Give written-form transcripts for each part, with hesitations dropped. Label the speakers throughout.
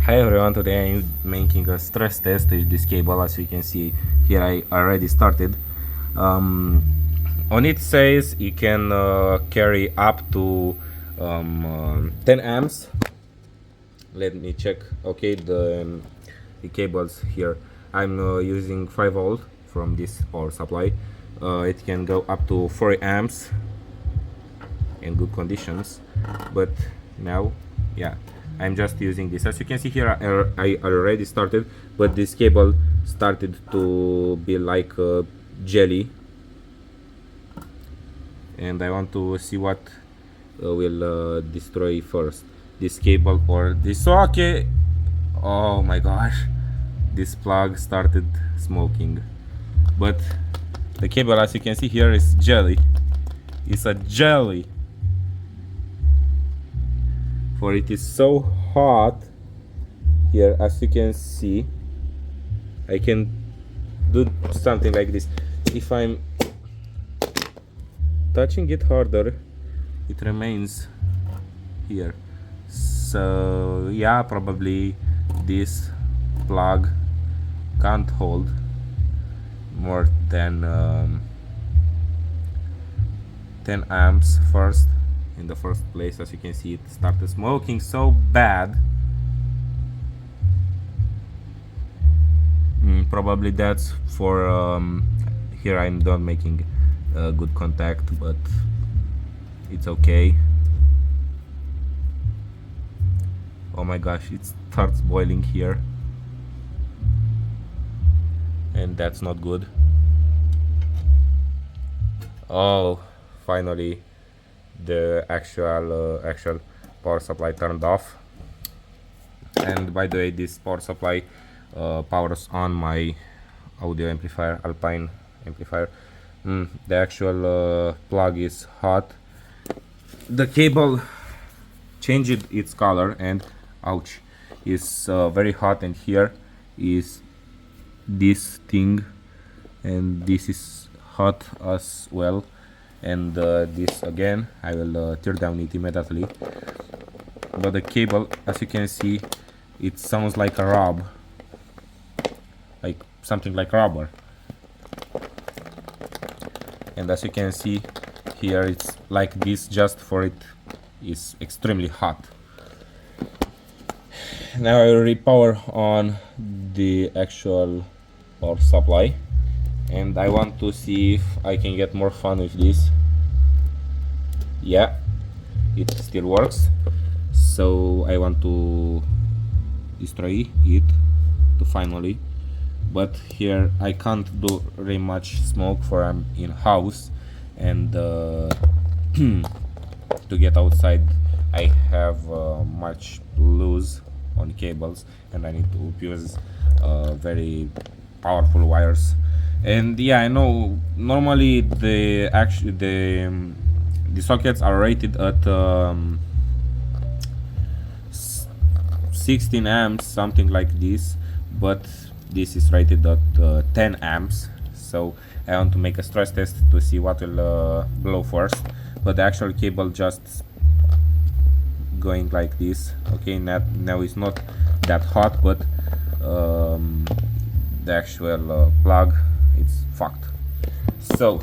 Speaker 1: Hi everyone, today I'm making a stress test with this cable. As you can see here, I already started. On it says you can carry up to 10 amps. Let me check. Okay, the cables here. I'm using 5 volt from this power supply. It can go up to 4 amps in good conditions, but now, yeah, I'm just using this. As you can see here, I already started, but this cable started to be like jelly, and I want to see what will destroy first, this cable or this socket. Oh my gosh, this plug started smoking, but the cable, as you can see here, is jelly. It's a jelly, for it is so hot here. As you can see, I can do something like this. If I'm touching it harder, it remains here. So yeah, probably this plug can't hold more than 10 amps first. In the first place, as you can see, it started smoking so bad. Probably that's for here I'm done making good contact, but it's okay. Oh my gosh, it starts boiling here, and that's not good. Oh, finally the actual power supply turned off. And by the way, this power supply powers on my audio amplifier, Alpine amplifier. The actual plug is hot. The cable changed its color, and ouch, is very hot. And here is this thing, and this is hot as well. And this again, I will tear down it immediately. But the cable, as you can see, it sounds like a rub, like something like rubber. And as you can see here, it's like this just for it is extremely hot. Now I will repower on the actual power supply, and I want to see if I can get more fun with this. Yeah, it still works. So I want to destroy it to finally, but here I can't do very much smoke, for I'm in house, and to get outside I have much loose on cables, and I need to use very powerful wires. And yeah, I know normally the sockets are rated at 16 amps, something like this, but this is rated at 10 amps. So I want to make a stress test to see what will blow first. But the actual cable just going like this. Okay, now it's not that hot, but the actual plug, it's fucked. So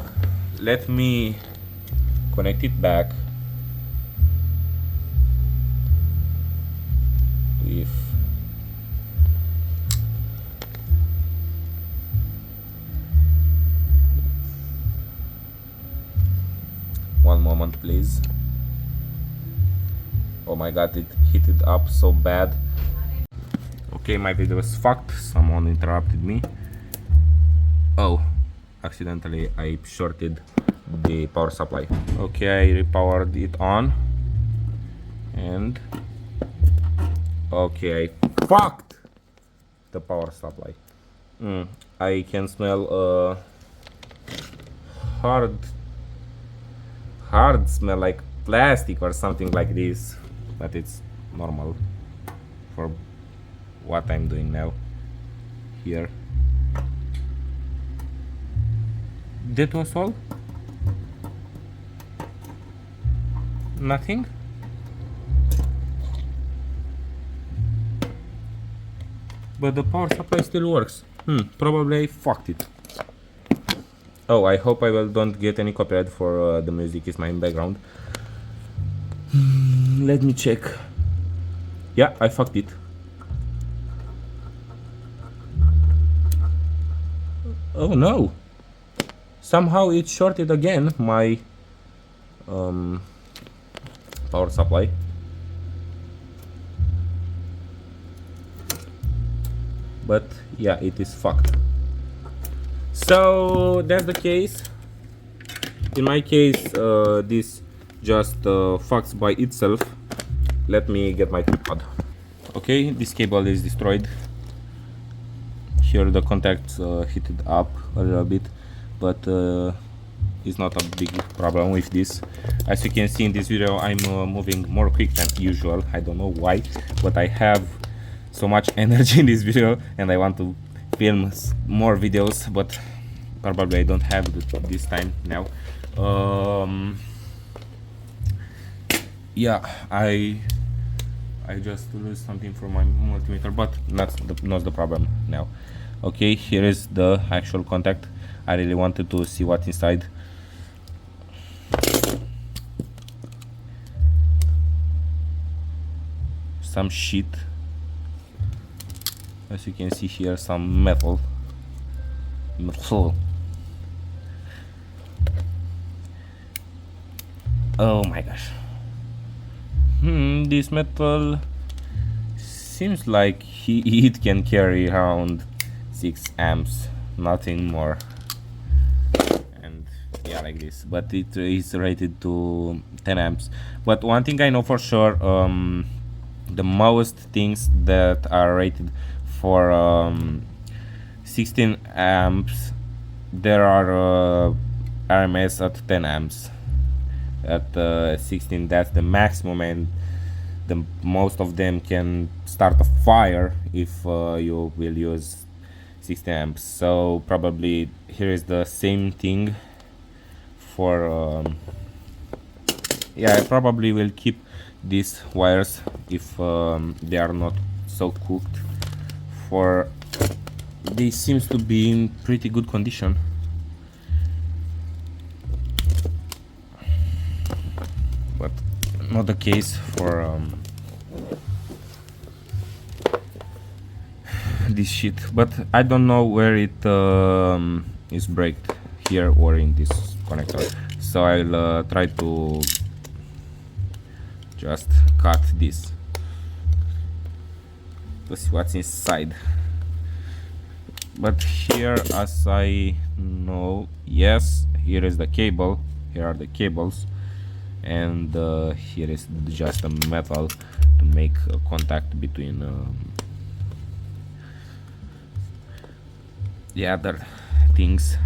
Speaker 1: let me connect it back with one moment, please. Oh my god, it heated up so bad. Okay, my video is fucked. Someone interrupted me. Oh, accidentally I shorted the power supply. Okay, I repowered it on, and okay, I fucked the power supply. I can smell hard smell, like plastic or something like this, but it's normal for what I'm doing now here. That was all? Nothing? but the power supply still works. Probably I fucked it. Oh, I hope I don't get any copyright for the music is my in background. Let me check. Yeah, I fucked it. Oh no! Somehow it shorted again my power supply. But yeah, it is fucked. So that's the case. In my case, this just fucks by itself. Let me get my tripod. Okay, this cable is destroyed. Here the contacts heated up a little bit, but it's not a big problem with this. As you can see in this video, I'm moving more quick than usual. I don't know why, but I have so much energy in this video and I want to film more videos, but probably I don't have this time now. Yeah, I just lose something from my multimeter, but not the problem now. Okay, here is the actual contact. I really wanted to see what's inside. Some shit. As you can see here, some metal. Oh my gosh. This metal seems like it can carry around 6 amps, nothing more. And yeah, like this, but it is rated to 10 amps. But one thing I know for sure, the most things that are rated for 16 amps, there are RMS at 10 amps. At 16, that's the maximum, and the most of them can start a fire if you will use 16 amps. So probably here is the same thing for yeah, I probably will keep these wires if they are not so cooked, for they seems to be in pretty good condition. But not the case for this shit. But I don't know where it is braked, here or in this connector. So I'll try to just cut this to see what's inside. But here, as I know, yes, here is the cable, here are the cables, and here is just a metal to make a contact between the other things.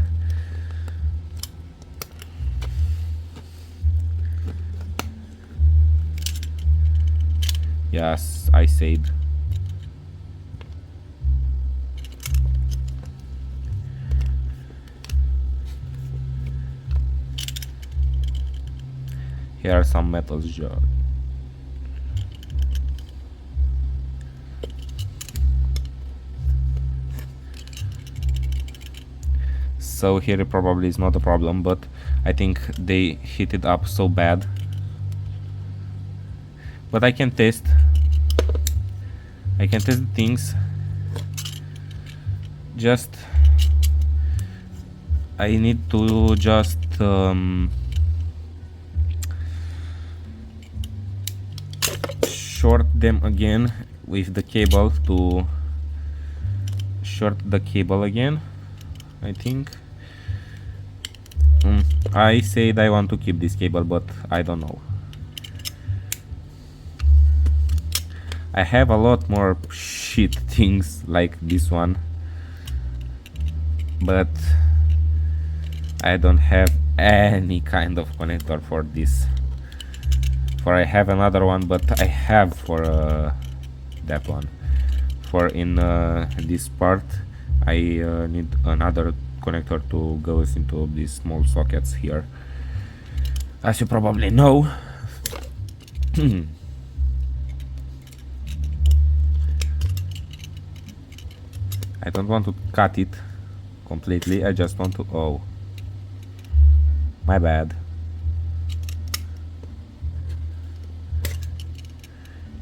Speaker 1: Yes, I said. Here are some metals. So here it probably is not a problem, but I think they heat it up so bad. But I can test the things. Just I need to just short them again with the cable, to short the cable again, I think. I said I want to keep this cable, but I don't know. I have a lot more shit things like this one, but I don't have any kind of connector for this. For I have another one, but I have for that one. For in this part, I need another connector to go into these small sockets here, as you probably know. I don't want to cut it completely, I just want to, oh, my bad.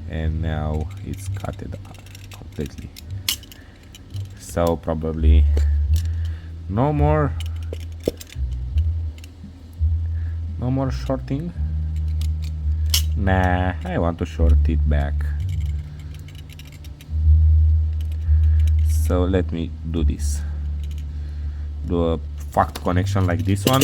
Speaker 1: And now it's cut it completely. So probably no more shorting. Nah, I want to short it back. So let me do this. Do a fucked connection like this one.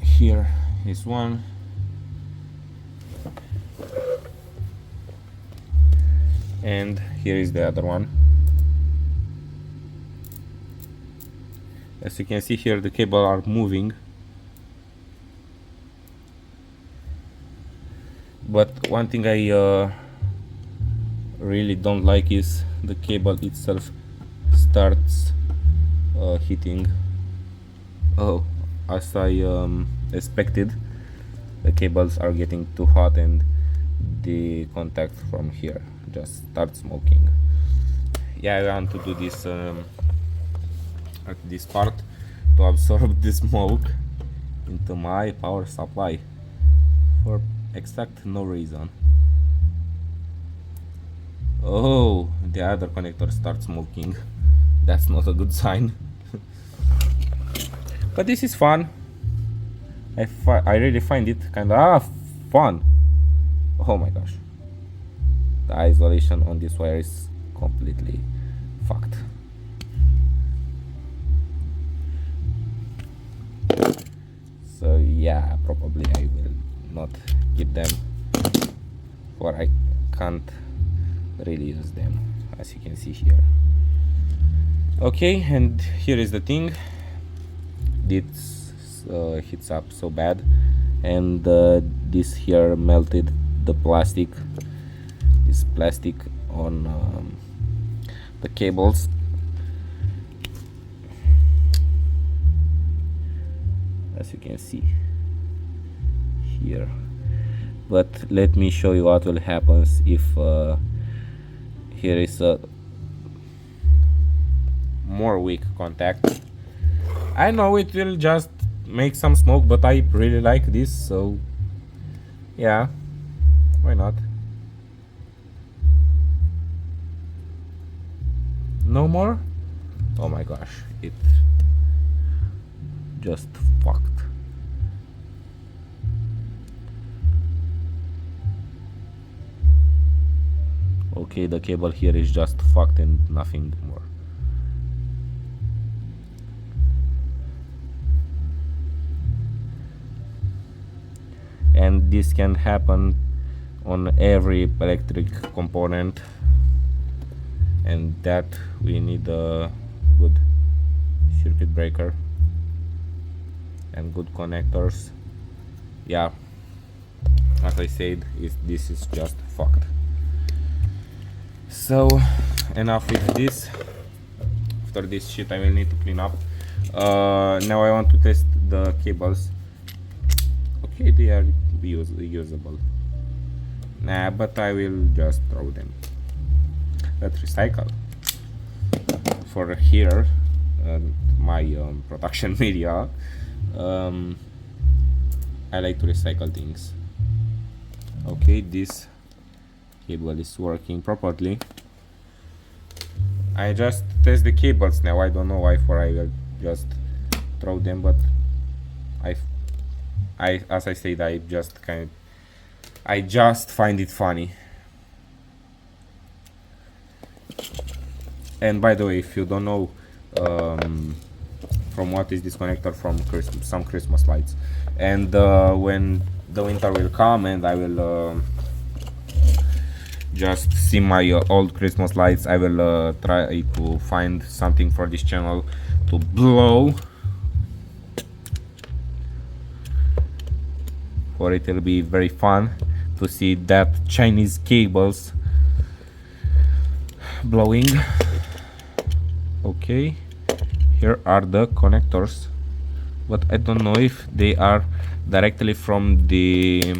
Speaker 1: Here is one. And here is the other one. As you can see here, the cable are moving. But one thing I really don't like is the cable itself starts heating. Oh, as I expected, the cables are getting too hot and the contact from here just starts smoking. Yeah, I want to do this at this part to absorb the smoke into my power supply for exact no reason. Oh, the other connector starts smoking. That's not a good sign. But this is fun. I really find it kinda fun. Oh my gosh. The isolation on this wire is completely fucked. So yeah, probably I will not keep them, or I can't really use them, as you can see here. Okay, and here is the thing. This heats up so bad, and this here melted the plastic. This plastic on the cables. As you can see here. But let me show you what will happen if here is a more weak contact. I know it will just make some smoke, but I really like this, so yeah, why not? No more? Oh my gosh, it just fucked. Okay, the cable here is just fucked and nothing more. And this can happen on every electric component, and that we need a good circuit breaker and good connectors. Yeah, as I said, this is just fucked. So enough with this. After this shit I will need to clean up. Now I want to test the cables. Okay, they are usable. Nah, but I will just throw them. Let's recycle. For here, my production media, I like to recycle things. Okay, this cable is working properly. I just test the cables now. I don't know why for I will just throw them, but as I said, I just find it funny. And by the way, if you don't know from what is this connector, from some Christmas lights, and when the winter will come and I will just see my old Christmas lights, I will try to find something for this channel to blow, for it will be very fun to see that Chinese cables blowing. Okay, here are the connectors but I don't know if they are directly from the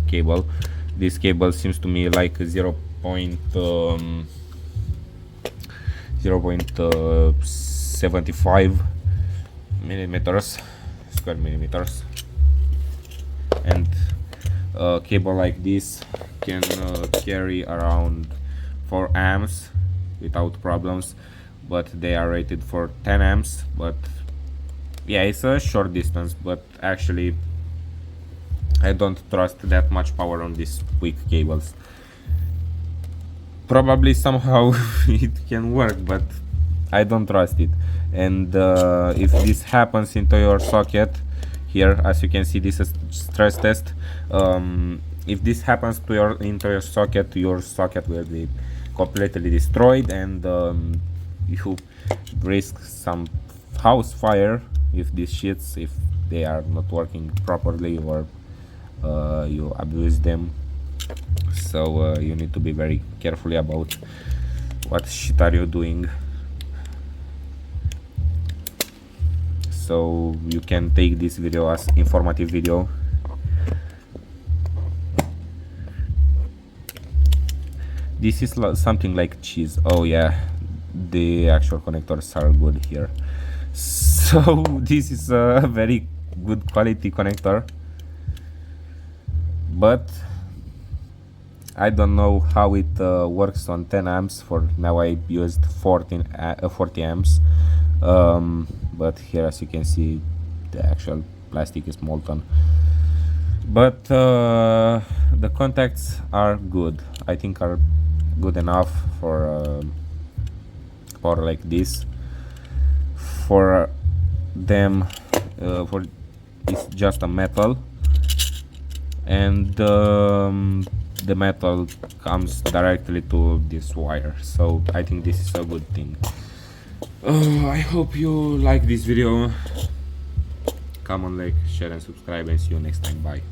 Speaker 1: cable. This cable seems to me like 0.75 millimeters, square millimeters, and a cable like this can carry around 4 amps without problems, but they are rated for 10 amps. But yeah, it's a short distance, but actually I don't trust that much power on these weak cables. Probably somehow it can work, but I don't trust it. And if this happens into your socket here, as you can see, this is stress test. If this happens to into your socket will be completely destroyed, and you risk some house fire if these shits, if they are not working properly, or you abuse them. So you need to be very carefully about what shit are you doing. So you can take this video as informative video. This is something like cheese. Oh yeah, the actual connectors are good here. So this is a very good quality connector, but I don't know how it works on 10 amps. For now I used 40 amps, but here, as you can see, the actual plastic is molten, but the contacts are good. I think are good enough for power like this. For them, for it's just a metal, and the metal comes directly to this wire, so I think this is a good thing. I hope you like this video. Come on, like, share and subscribe, and see you next time. Bye.